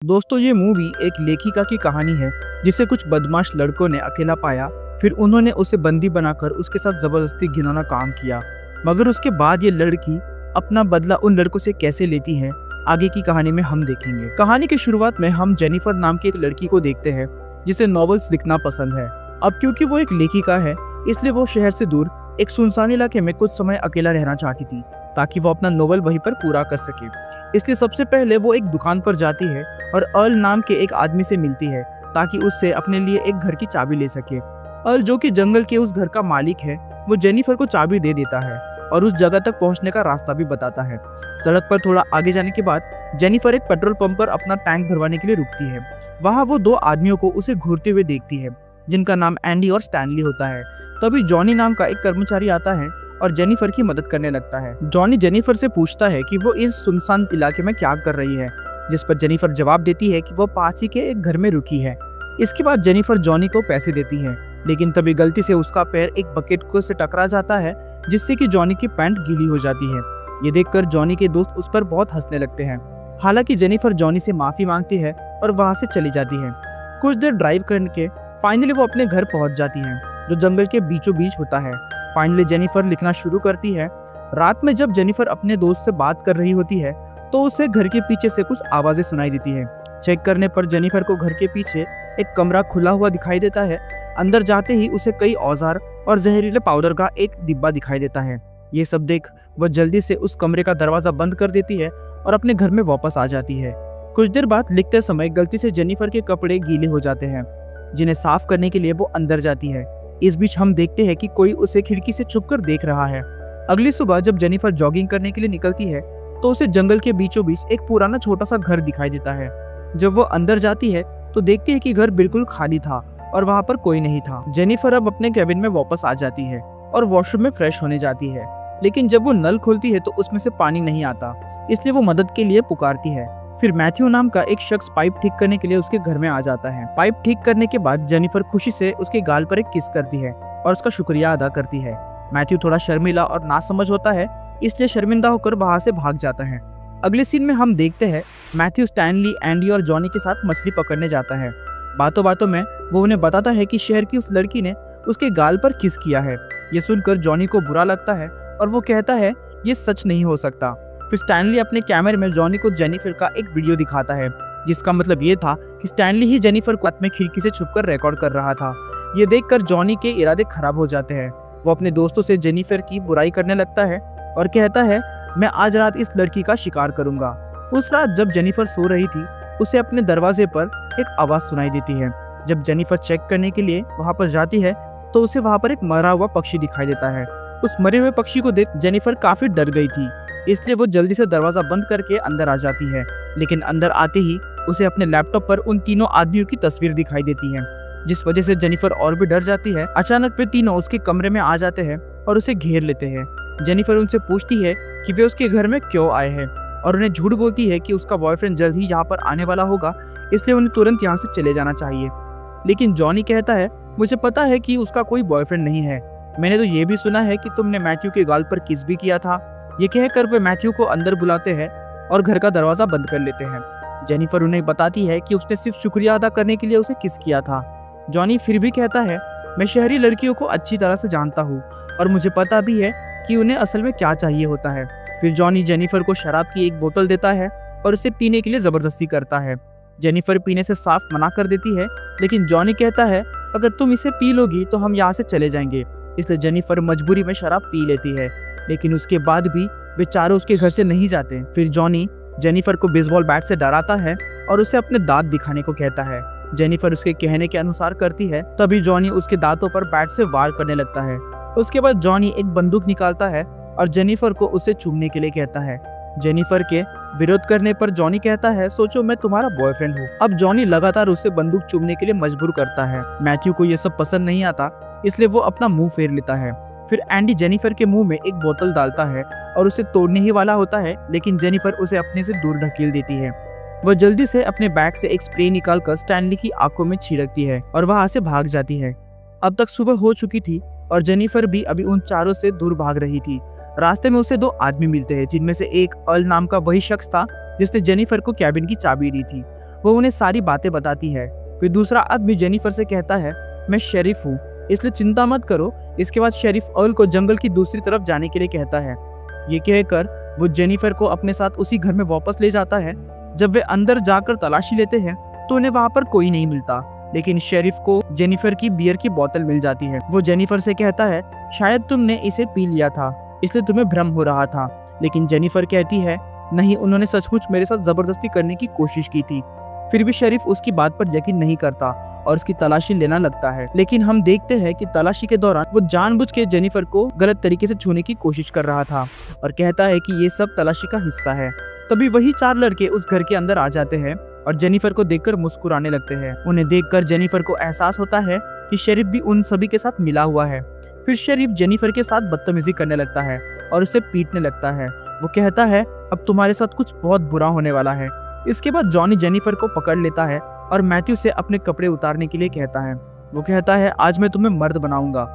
दोस्तों ये मूवी एक लेखिका की कहानी है जिसे कुछ बदमाश लड़कों ने अकेला पाया। फिर उन्होंने उसे बंदी बनाकर उसके साथ जबरदस्ती घिनौना काम किया। मगर उसके बाद ये लड़की अपना बदला उन लड़कों से कैसे लेती है, आगे की कहानी में हम देखेंगे। कहानी की शुरुआत में हम जेनिफर नाम की एक लड़की को देखते हैं जिसे नॉवेल्स लिखना पसंद है। अब क्योंकि वो एक लेखिका है इसलिए वो शहर से दूर एक सुनसान इलाके में कुछ समय अकेला रहना चाहती थी ताकि वो अपना नोवेल वहीं पर पूरा कर सके। इसलिए सबसे पहले वो एक दुकान पर जाती है और अर्ल नाम के एक आदमी से मिलती है ताकि उससे अपने लिए एक घर की चाबी ले सके। अर्ल जो कि जंगल के उस घर का मालिक है, वो जेनिफर को चाबी दे देता है और उस जगह तक पहुंचने का रास्ता भी बताता है। सड़क पर थोड़ा आगे जाने के बाद जेनिफर एक पेट्रोल पंप पर अपना टैंक भरवाने के लिए रुकती है। वहाँ वो दो आदमियों को उसे घूरते हुए देखती है जिनका नाम एंडी और स्टैनली होता है। तभी जॉनी नाम का एक कर्मचारी आता है और जेनिफर की मदद करने लगता है। जॉनी जेनिफर से पूछता है कि वो इस सुनसान इलाके में क्या कर रही है, जिस पर जेनिफर जवाब देती है कि वो पास ही के एक घर में रुकी है। इसके बाद जेनिफर जॉनी को पैसे देती है, लेकिन तभी गलती से उसका पैर एक बकेट को से टकरा जाता है जिससे कि जॉनी की पैंट गीली हो जाती है। ये देखकर जॉनी के दोस्त उस पर बहुत हंसने लगते हैं। हालांकि जेनिफर जॉनी से माफी मांगती है और वहां से चली जाती है। कुछ देर ड्राइव करके फाइनली वो अपने घर पहुंच जाती है जो जंगल के बीचों बीच होता है। फाइनली जेनिफर लिखना शुरू करती है। रात में जब जेनिफर अपने दोस्त से बात कर रही होती है तो उसे घर के पीछे से कुछ आवाजें सुनाई देती है। चेक करने पर जेनिफर को घर के पीछे एक कमरा खुला हुआ दिखाई देता है। अंदर जाते ही उसे कई औजार और जहरीले पाउडर का एक डिब्बा दिखाई देता है। ये सब देख वह जल्दी से उस कमरे का दरवाजा बंद कर देती है और अपने घर में वापस आ जाती है। कुछ देर बाद लिखते समय गलती से जेनिफर के कपड़े गीले हो जाते हैं जिन्हें साफ करने के लिए वो अंदर जाती है। इस बीच हम देखते हैं कि कोई उसे खिड़की से छुपकर देख रहा है। अगली सुबह जब जेनिफर जॉगिंग करने के लिए निकलती है तो उसे जंगल के बीचों बीच एक पुराना छोटा सा घर दिखाई देता है। जब वो अंदर जाती है तो देखती है कि घर बिल्कुल खाली था और वहाँ पर कोई नहीं था। जेनिफर अब अपने कैबिन में वापस आ जाती है और वॉशरूम में फ्रेश होने जाती है, लेकिन जब वो नल खोलती है तो उसमें से पानी नहीं आता, इसलिए वो मदद के लिए पुकारती है। फिर मैथ्यू नाम का एक शख्स पाइप ठीक करने के लिए उसके घर में आ जाता है। पाइप ठीक करने के बाद जेनिफर खुशी से उसके गाल पर एक किस करती है और उसका शुक्रिया अदा करती है। मैथ्यू थोड़ा शर्मिला और नासमझ होता है, इसलिए शर्मिंदा होकर वहां से भाग जाता है। अगले सीन में हम देखते हैं मैथ्यू स्टैनली, एंडी और जॉनी के साथ मछली पकड़ने जाता है। बातों बातों में वो उन्हें बताता है कि शहर की उस लड़की ने उसके गाल पर किस किया है। ये सुनकर जॉनी को बुरा लगता है और वो कहता है ये सच नहीं हो सकता। फिर स्टैनली अपने कैमरे में जॉनी को जेनिफर का एक वीडियो दिखाता है, जिसका मतलब ये था कि स्टैनली ही जेनिफर को में खिड़की से छुपकर रिकॉर्ड कर रहा था। ये देखकर जॉनी के इरादे खराब हो जाते हैं। वो अपने दोस्तों से जेनिफर की बुराई करने लगता है और कहता है मैं आज रात इस लड़की का शिकार करूंगा। उस रात जब जेनिफर सो रही थी उसे अपने दरवाजे पर एक आवाज सुनाई देती है। जब जेनिफर चेक करने के लिए वहां पर जाती है तो उसे वहां पर एक मरा हुआ पक्षी दिखाई देता है। उस मरे हुए पक्षी को देख जेनिफर काफी डर गई थी, इसलिए वो जल्दी से दरवाजा बंद करके अंदर आ जाती है। लेकिन अंदर आते ही उसे अपने लैपटॉप पर उन तीनों आदमियों की तस्वीर दिखाई देती है, जिस वजह से जेनिफर और भी डर जाती है। अचानक वे तीनों उसके कमरे में आ जाते हैं और उसे घेर लेते हैं। जेनिफर उनसे पूछती है कि वे उसके घर में क्यों आए हैं और उन्हें झूठ बोलती है कि उसका बॉयफ्रेंड जल्द ही यहाँ पर आने वाला होगा, इसलिए उन्हें तुरंत यहाँ से चले जाना चाहिए। लेकिन जॉनी कहता है मुझे पता है कि उसका कोई बॉयफ्रेंड नहीं है, मैंने तो ये भी सुना है कि तुमने मैथ्यू के गाल पर किस भी किया था। ये कहकर वे मैथ्यू को अंदर बुलाते हैं और घर का दरवाजा बंद कर लेते हैं। जेनिफर उन्हें बताती है कि उसने सिर्फ शुक्रिया अदा करने के लिए उसे किस किया था। जॉनी फिर भी कहता है मैं शहरी लड़कियों को अच्छी तरह से जानता हूँ और मुझे पता भी है कि उन्हें असल में क्या चाहिए होता है। फिर जॉनी जेनिफर को शराब की एक बोतल देता है और उसे पीने के लिए जबरदस्ती करता है। जेनिफर पीने से साफ मना कर देती है, लेकिन जॉनी कहता है अगर तुम इसे पी लोगी तो हम यहाँ से चले जाएंगे। इसलिए जेनिफर मजबूरी में शराब पी लेती है, लेकिन उसके बाद भी वे चारों उसके घर से नहीं जाते। फिर जॉनी जेनिफर को बेसबॉल बैट से डराता है और उसे अपने दांत दिखाने को कहता है। जेनिफर उसके कहने के अनुसार करती है। तभी जॉनी उसके दांतों पर बैट से वार करने लगता है। उसके बाद जॉनी एक बंदूक निकालता है और जेनिफर को उसे चूमने के लिए कहता है। जेनिफर के विरोध करने पर जॉनी कहता है सोचो मैं तुम्हारा बॉयफ्रेंड हूँ। अब जॉनी लगातार उसे बंदूक चूमने के लिए मजबूर करता है। मैथ्यू को यह सब पसंद नहीं आता, इसलिए वो अपना मुंह फेर लेता है। फिर एंडी जेनिफर के मुंह में एक बोतल डालता है और उसे तोड़ने ही वाला होता है, लेकिन जेनिफर उसे अपने से दूर ढकेल देती है। वह जल्दी से अपने बैग से एक स्प्रे निकालकर स्टैनली की आंखों में छिड़कती है और वहां से भाग जाती है। अब तक सुबह हो चुकी थी और जेनिफर भी अभी उन चारों से दूर भाग रही थी। रास्ते में उसे दो आदमी मिलते हैं, जिनमें से एक अर्ल नाम का वही शख्स था जिसने जेनिफर को कैबिन की चाबी दी थी। वो उन्हें सारी बातें बताती है। फिर दूसरा आदमी जेनिफर से कहता है, मैं शेरिफ हूँ, इसलिए चिंता मत करो। इसके बाद शेरिफ अर्ल को जंगल की दूसरी तरफ जाने के लिए कहता है। ये कहकर वो जेनिफर को अपने साथ उसी घर में वापस ले जाता है। जब वे अंदर जाकर तलाशी लेते हैं तो उन्हें वहाँ पर कोई नहीं मिलता, लेकिन शेरिफ को जेनिफर की बियर की बोतल मिल जाती है। वो जेनिफर से कहता है, शायद तुमने इसे पी लिया था, इसलिए तुम्हें भ्रम हो रहा था। लेकिन जेनिफर कहती है, नहीं, उन्होंने सचमुच मेरे साथ जबरदस्ती करने की कोशिश की थी। फिर भी शेरिफ उसकी बात पर यकीन नहीं करता और उसकी तलाशी लेना लगता है। लेकिन हम देखते हैं कि तलाशी के दौरान वो जानबूझ के जेनिफर को गलत तरीके से छूने की कोशिश कर रहा था और कहता है कि ये सब तलाशी का हिस्सा है। तभी वही 4 लड़के उस घर के अंदर आ जाते हैं और जेनिफर को देखकर मुस्कुराने लगते हैं। उन्हें देखकर जेनिफर को एहसास होता है कि शेरिफ भी उन सभी के साथ मिला हुआ है। फिर शेरिफ जेनिफर के साथ बदतमीजी करने लगता है और उसे पीटने लगता है। वो कहता है, अब तुम्हारे साथ कुछ बहुत बुरा होने वाला है। इसके बाद जॉनी जेनिफर को पकड़ लेता है और मैथ्यू से अपने कपड़े उतारने के लिए कहता है। वो कहता है, आज मैं तुम्हें मर्द बनाऊंगा।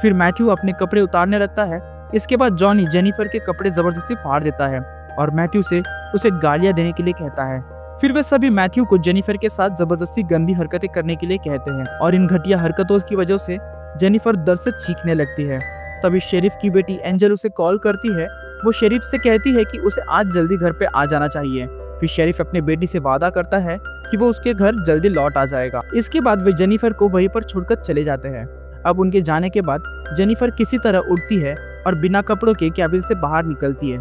फिर मैथ्यू अपने कपड़े उतारने लगता है। इसके बाद जॉनी जेनिफर के कपड़े जबरदस्ती फाड़ देता है और मैथ्यू से उसे गालियां देने के लिए कहता है। फिर वे सभी मैथ्यू को जेनिफर के साथ जबरदस्ती गंदी हरकतें करने के लिए कहते हैं और इन घटिया हरकतों की वजह से जेनिफर दर्द से चीखने लगती है। तभी शेरिफ की बेटी एंजल उसे कॉल करती है। वो शेरिफ से कहती है कि उसे आज जल्दी घर पे आ जाना चाहिए। फिर शेरिफ अपने बेटी से वादा करता है कि वो उसके घर जल्दी लौट आ जाएगा। इसके बाद वे जेनिफर को वहीं पर छोड़कर चले जाते हैं। अब उनके जाने के बाद जेनिफर किसी तरह उठती है और बिना कपड़ों के कैबिन से बाहर निकलती है।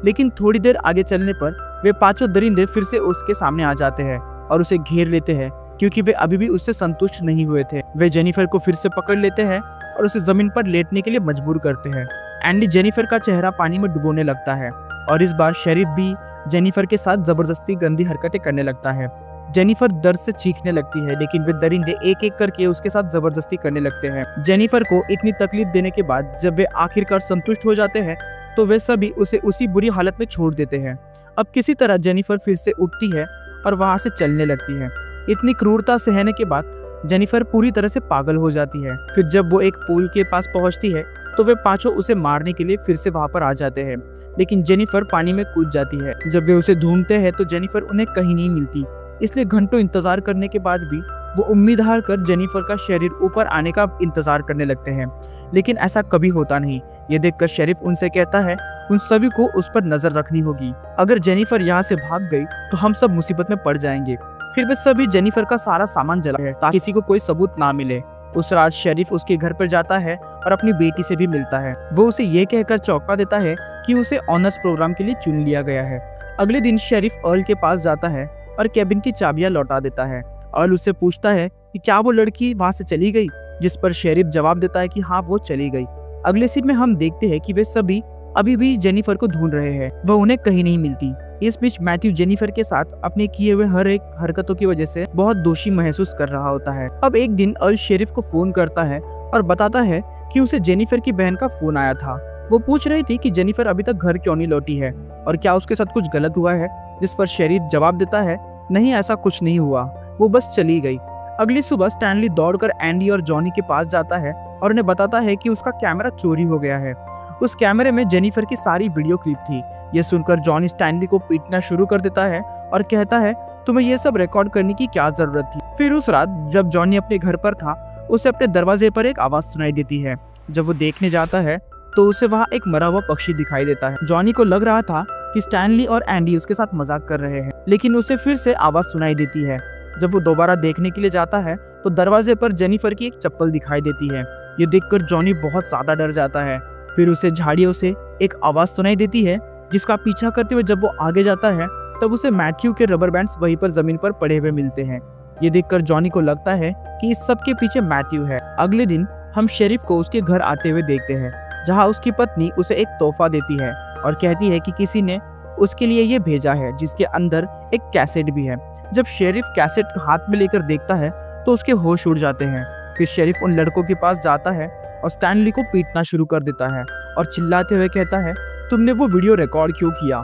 लेकिन थोड़ी देर आगे चलने पर वे 5 दरिंदे फिर से उसके सामने आ जाते हैं और उसे घेर लेते हैं, क्योंकि वे अभी भी उससे संतुष्ट नहीं हुए थे। वे जेनिफर को फिर से पकड़ लेते हैं और उसे जमीन पर लेटने के लिए मजबूर करते हैं। एंडी जेनिफर का चेहरा पानी में डुबोने लगता है और इस बार शेरिफ भी जेनिफर के साथ जबरदस्ती गंदी हरकतें करने लगता है। जेनिफर दर्द से चीखने लगती है, लेकिन वे दरिंदे एक एक करके उसके साथ जबरदस्ती करने लगते हैं। जेनिफर को इतनी तकलीफ देने के बाद जब वे आखिरकार संतुष्ट हो जाते हैं तो वे सभी उसे उसी बुरी हालत में छोड़ देते हैं। अब किसी तरह जेनिफर फिर से उठती है और वहां से चलने लगती है। इतनी क्रूरता सहने के बाद जेनिफर पूरी तरह से पागल हो जाती है। फिर जब वो एक पूल के पास पहुंचती है तो वे 5 उसे मारने के लिए फिर से वहां पर आ जाते हैं, लेकिन जेनिफर पानी में कूद जाती है। जब वे उसे ढूंढते हैं तो जेनिफर उन्हें कहीं नहीं मिलती, इसलिए घंटों इंतजार करने के बाद भी वो उम्मीद हार कर जेनिफर का शरीर ऊपर आने का इंतजार करने लगते हैं, लेकिन ऐसा कभी होता नहीं। ये देखकर शेरिफ उनसे कहता है, उन सभी को उस पर नजर रखनी होगी। अगर जेनिफर यहाँ से भाग गई तो हम सब मुसीबत में पड़ जाएंगे। फिर वे सभी जेनिफर का सारा सामान जला है ताकि किसी को कोई सबूत ना मिले। उस रात शेरिफ उसके घर पर जाता है और अपनी बेटी से भी मिलता है। वो उसे ये कहकर चौंका देता है कि उसे ऑनर्स प्रोग्राम के लिए चुन लिया गया है। अगले दिन शेरिफ अर्ल के पास जाता है और केबिन की चाबियां लौटा देता है। अर्ल उससे पूछता है कि क्या वो लड़की वहां से चली गई, जिस पर शेरिफ जवाब देता है कि हाँ, वो चली गई। अगले सीन में हम देखते हैं कि वे सभी अभी भी जेनिफर को ढूंढ रहे हैं। वह उन्हें कहीं नहीं मिलती। इस बीच मैथ्यू जेनिफर के साथ अपने किए हुए हर एक हरकतों की वजह से बहुत दोषी महसूस कर रहा होता है। अब एक दिन अर्ल शेरिफ को फोन करता है और बताता है कि उसे जेनिफर की बहन का फोन आया था। वो पूछ रही थी कि जेनिफर अभी तक घर क्यों नहीं लौटी है और क्या उसके साथ कुछ गलत हुआ है, जिस पर शेरिफ जवाब देता है, नहीं, ऐसा कुछ नहीं हुआ, वो बस चली गई। अगली सुबह स्टैनली दौड़कर एंडी और जॉनी के पास जाता है और उन्हें बताता है कि उसका कैमरा चोरी हो गया है। उस कैमरे में जेनिफर की सारी वीडियो क्लिप थी। ये सुनकर जॉनी स्टैनली को पीटना शुरू कर देता है और कहता है, तुम्हें ये सब रिकॉर्ड करने की क्या जरूरत थी। फिर उस रात जब जॉनी अपने घर पर था, उसे अपने दरवाजे पर एक आवाज सुनाई देती है। जब वो देखने जाता है तो उसे वहाँ एक मरा हुआ पक्षी दिखाई देता है। जॉनी को लग रहा था कि स्टैनली और एंडी उसके साथ मजाक कर रहे हैं, लेकिन उसे फिर से आवाज सुनाई देती है। जब वो दोबारा देखने के लिए जाता है तो दरवाजे पर जेनिफर की एक चप्पल दिखाई देती है। ये देखकर जॉनी बहुत ज्यादा डर जाता है। फिर उसे झाड़ियों से एक आवाज सुनाई देती है, जिसका पीछा करते हुए जब वो आगे जाता है तब उसे मैथ्यू के रबर बैंड्स वहीं पर जमीन पर पड़े हुए मिलते हैं। ये देखकर जॉनी को लगता है कि इस सब के पीछे मैथ्यू है। अगले दिन हम शेरिफ को उसके घर आते हुए देखते हैं, जहाँ उसकी पत्नी उसे एक तोहफा देती है और कहती है कि किसी ने उसके लिए ये भेजा है, जिसके अंदर एक कैसेट भी है। जब शेरिफ कैसेट हाथ में लेकर देखता है तो उसके होश उड़ जाते हैं। फिर शेरिफ उन लड़कों के पास जाता है और स्टैनली को पीटना शुरू कर देता है और चिल्लाते हुए कहता है, तुमने वो वीडियो रिकॉर्ड क्यों किया।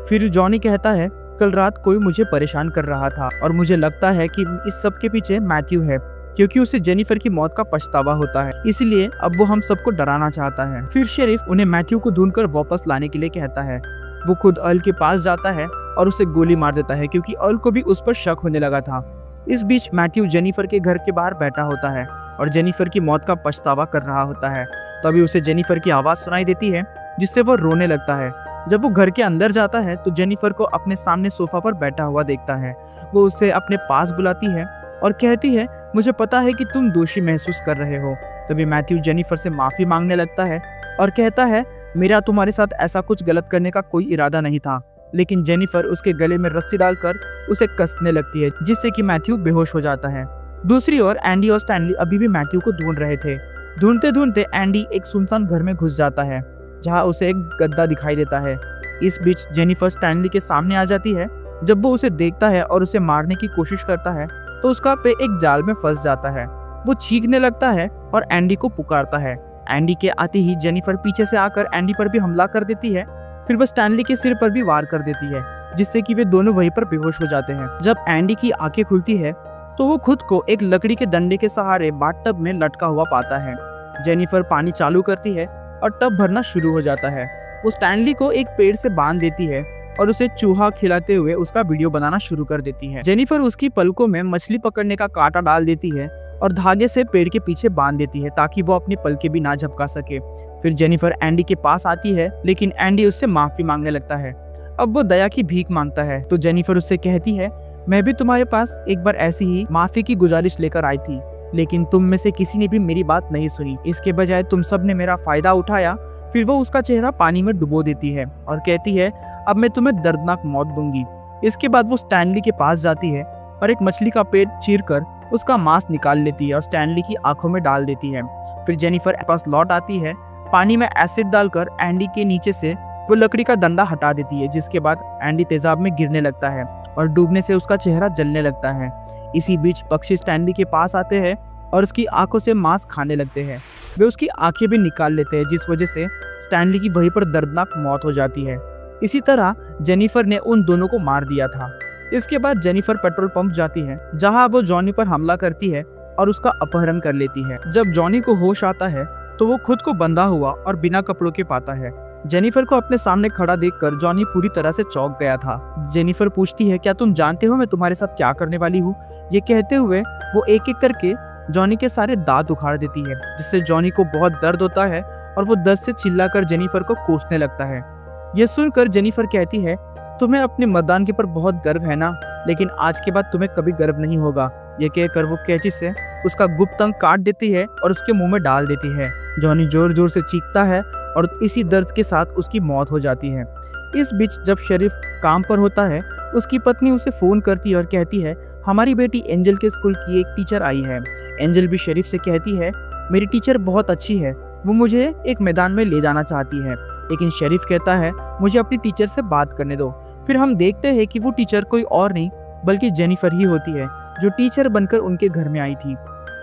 फिर जॉनी कहता है, कल रात कोई मुझे परेशान कर रहा था और मुझे लगता है कि इस सब के पीछे मैथ्यू है, क्योंकि उसे जेनिफर की मौत का पछतावा होता है, इसलिए अब वो हम सबको डराना चाहता है। फिर शेरिफ उन्हें मैथ्यू को ढूंढकर वापस लाने के लिए कहता है। वो खुद अर्ल के पास जाता है और उसे गोली मार देता है क्योंकि अर्ल को भी उस पर शक होने लगा था। इस बीच मैथ्यू जेनिफर के घर के बाहर बैठा होता है और जेनिफर की मौत का पछतावा कर रहा होता है। तभी उसे जेनिफर की आवाज़ सुनाई देती है जिससे वह रोने लगता है। जब वो घर के अंदर जाता है तो जेनिफर को अपने सामने सोफा पर बैठा हुआ देखता है। वो उसे अपने पास बुलाती है और कहती है, मुझे पता है कि तुम दोषी महसूस कर रहे हो। तभी मैथ्यू जेनिफर से माफ़ी मांगने लगता है और कहता है, मेरा तुम्हारे साथ ऐसा कुछ गलत करने का कोई इरादा नहीं था। लेकिन जेनिफर उसके गले में रस्सी डालकर उसे कसने लगती है जिससे कि मैथ्यू बेहोश हो जाता है। दूसरी ओर एंडी और स्टैनली अभी भी मैथ्यू को ढूंढ रहे थे। ढूंढते ढूंढते एंडी एक सुनसान घर में घुस जाता है जहां उसे एक गद्दा दिखाई देता है। इस बीच जेनिफर स्टैनली के सामने आ जाती है। जब वो उसे देखता है और उसे मारने की कोशिश करता है तो उसका पे एक जाल में फंस जाता है। वो चीखने लगता है और एंडी को पुकारता है। एंडी के आते ही जेनिफर पीछे से आकर एंडी पर भी हमला कर देती है। फिर वह स्टैनली के सिर पर भी वार कर देती है जिससे कि वे दोनों वहीं पर बेहोश हो जाते हैं। जब एंडी की आंखें खुलती है तो वो खुद को एक लकड़ी के डंडे के सहारे बाथटब में लटका हुआ पाता है। जेनिफर पानी चालू करती है और टब भरना शुरू हो जाता है। वो स्टैनली को एक पेड़ से बांध देती है और उसे चूहा खिलाते हुए उसका वीडियो बनाना शुरू कर देती है। जेनिफर उसकी पलकों में मछली पकड़ने का कांटा डाल देती है और धागे से पेड़ के पीछे बांध देती है ताकि वो अपनी पलकें भी ना झपका सके। फिर जेनिफर एंडी के पास आती है लेकिन एंडी उससे माफी मांगने लगता है। अब वो दया की भीख मांगता है तो जेनिफर उससे कहती है, मैं भी तुम्हारे पास एक बार ऐसी ही माफी की गुजारिश लेकर आई थी लेकिन तुम में से किसी ने भी मेरी बात नहीं सुनी। इसके बजाय तुम सब ने मेरा फायदा उठाया। फिर वो उसका चेहरा पानी में डुबो देती है और कहती है, अब मैं तुम्हें दर्दनाक मौत दूंगी। इसके बाद वो स्टैनली के पास जाती है और एक मछली का पेट चीरकर उसका मांस निकाल लेती है और स्टैनली की आंखों में डाल देती है। फिर जेनिफर पास लौट आती है। पानी में एसिड डालकर एंडी के नीचे से वो लकड़ी का डंडा हटा देती है जिसके बाद एंडी तेजाब में गिरने लगता है और डूबने से उसका चेहरा जलने लगता है। इसी बीच पक्षी स्टैनली के पास आते हैं और उसकी आंखों से मांस खाने लगते हैं। वे उसकी आंखें भी निकाल लेते हैं जिस वजह से स्टैनली की वहीं पर दर्दनाक मौत हो जाती है। इसी तरह जेनिफर ने उन दोनों को मार दिया था। इसके बाद जेनिफर पेट्रोल पंप जाती है जहां वो जॉनी पर हमला करती है और उसका अपहरण कर लेती है। जब जॉनी को होश आता है तो वो खुद को बंधा हुआ और बिना कपड़ों के पाता है। जेनिफर को अपने सामने खड़ा देखकर जॉनी पूरी तरह से चौंक गया था। जेनिफर पूछती है, क्या तुम जानते हो मैं तुम्हारे साथ क्या करने वाली हूँ? ये कहते हुए वो एक एक करके जॉनी के सारे दांत उखाड़ देती है जिससे जॉनी को बहुत दर्द होता है और वो दर्द से चिल्लाकर जेनिफर को कोसने लगता है। यह सुनकर जेनिफर कहती है, तुम्हें अपने मतदान के पर बहुत गर्व है ना, लेकिन आज के बाद तुम्हें कभी गर्व नहीं होगा। ये कहकर वो कैंची से उसका गुप्त अंग काट देती है और उसके मुंह में डाल देती है। जॉनी जोर जोर से चीखता है और इसी दर्द के साथ उसकी मौत हो जाती है। इस बीच जब शरीफ काम पर होता है उसकी पत्नी उसे फोन करती है और कहती है, हमारी बेटी एंजल के स्कूल की एक टीचर आई है। एंजल भी शरीफ से कहती है, मेरी टीचर बहुत अच्छी है, वो मुझे एक मैदान में ले जाना चाहती है। लेकिन शरीफ कहता है, मुझे अपनी टीचर से बात करने दो। फिर हम देखते हैं कि वो टीचर कोई और नहीं बल्कि जेनिफर ही होती है जो टीचर बनकर उनके घर में आई थी।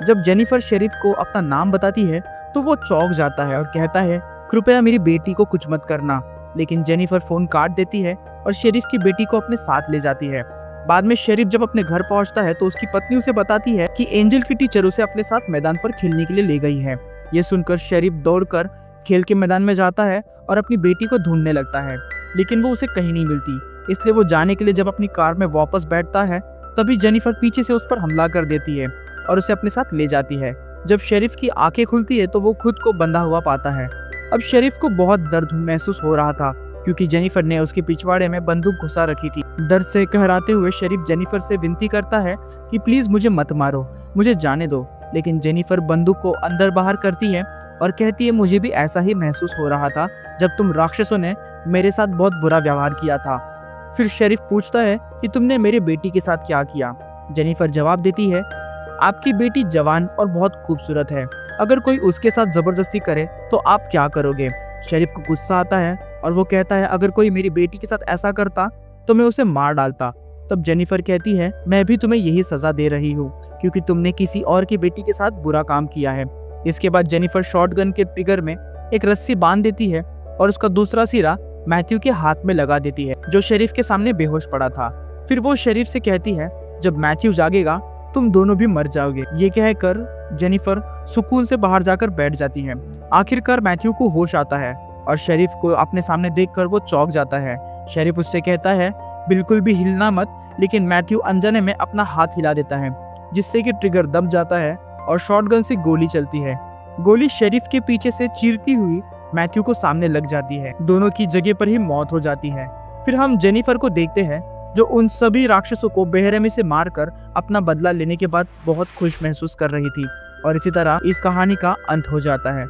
जब जेनिफर शरीफ को अपना नाम बताती है तो वो चौंक जाता है और कहता है, कृपया मेरी बेटी को कुछ मत करना। लेकिन जेनिफर फोन काट देती है और शरीफ की बेटी को अपने साथ ले जाती है। बाद में शरीफ जब अपने घर पहुंचता है तो उसकी पत्नी उसे बताती है कि एंजल की टीचर उसे अपने साथ मैदान पर खेलने के लिए ले गई है। ये सुनकर शरीफ दौड़कर खेल के मैदान में जाता है और अपनी बेटी को ढूंढने लगता है लेकिन वो उसे कहीं नहीं मिलती। इसलिए वो जाने के लिए जब अपनी कार में वापस बैठता है तभी जेनिफर पीछे से उस पर हमला कर देती है और उसे अपने साथ ले जाती है। जब शरीफ की आंखें खुलती है तो वो खुद को बंधा हुआ पाता है। अब शरीफ को बहुत दर्द महसूस हो रहा था क्योंकि जेनिफर ने उसके पिछवाड़े में बंदूक घुसा रखी थी। दर्द से कहराते हुए शरीफ जेनिफर से विनती करता है कि प्लीज मुझे मत मारो, मुझे जाने दो। लेकिन जेनिफर बंदूक को अंदर बाहर करती है और कहती है, मुझे भी ऐसा ही महसूस हो रहा था जब तुम राक्षसों ने मेरे साथ बहुत बुरा व्यवहार किया था। फिर शरीफ पूछता है कि तुमने मेरे बेटी के साथ क्या किया। जेनिफर जवाब देती है, आपकी बेटी जवान और बहुत खूबसूरत है, अगर कोई उसके साथ जबरदस्ती करे तो आप क्या करोगे? शरीफ को गुस्सा आता है और वो कहता है, अगर कोई मेरी बेटी के साथ ऐसा करता तो मैं उसे मार डालता। तब जेनिफर कहती है, मैं भी तुम्हें यही सजा दे रही हूँ क्योंकि तुमने किसी और की बेटी के साथ बुरा काम किया है। इसके बाद जेनिफर शॉटगन के ट्रिगर में एक रस्सी बांध देती है और उसका दूसरा सिरा मैथ्यू के हाथ में लगा देती है जो शरीफ के सामने बेहोश पड़ा था। फिर वो शरीफ से कहती है, जब मैथ्यू जागेगा तुम दोनों भी मर जाओगे। ये कहकर जेनिफर सुकून से बाहर जाकर बैठ जाती है। आखिरकार मैथ्यू को होश आता है और शरीफ को अपने सामने देखकर वो चौंक जाता है। शरीफ उससे कहता है, बिल्कुल भी हिलना मत। लेकिन मैथ्यू अनजाने में अपना हाथ हिला देता है, जिससे कि ट्रिगर दब जाता है और शॉटगन से गोली चलती है। गोली शेरिफ के पीछे से चीरती हुई मैथ्यू को सामने लग जाती है। दोनों की जगह पर ही मौत हो जाती है। फिर हम जेनिफर को देखते हैं, जो उन सभी राक्षसों को बेरहमी से मारकर अपना बदला लेने के बाद बहुत खुश महसूस कर रही थी। और इसी तरह इस कहानी का अंत हो जाता है।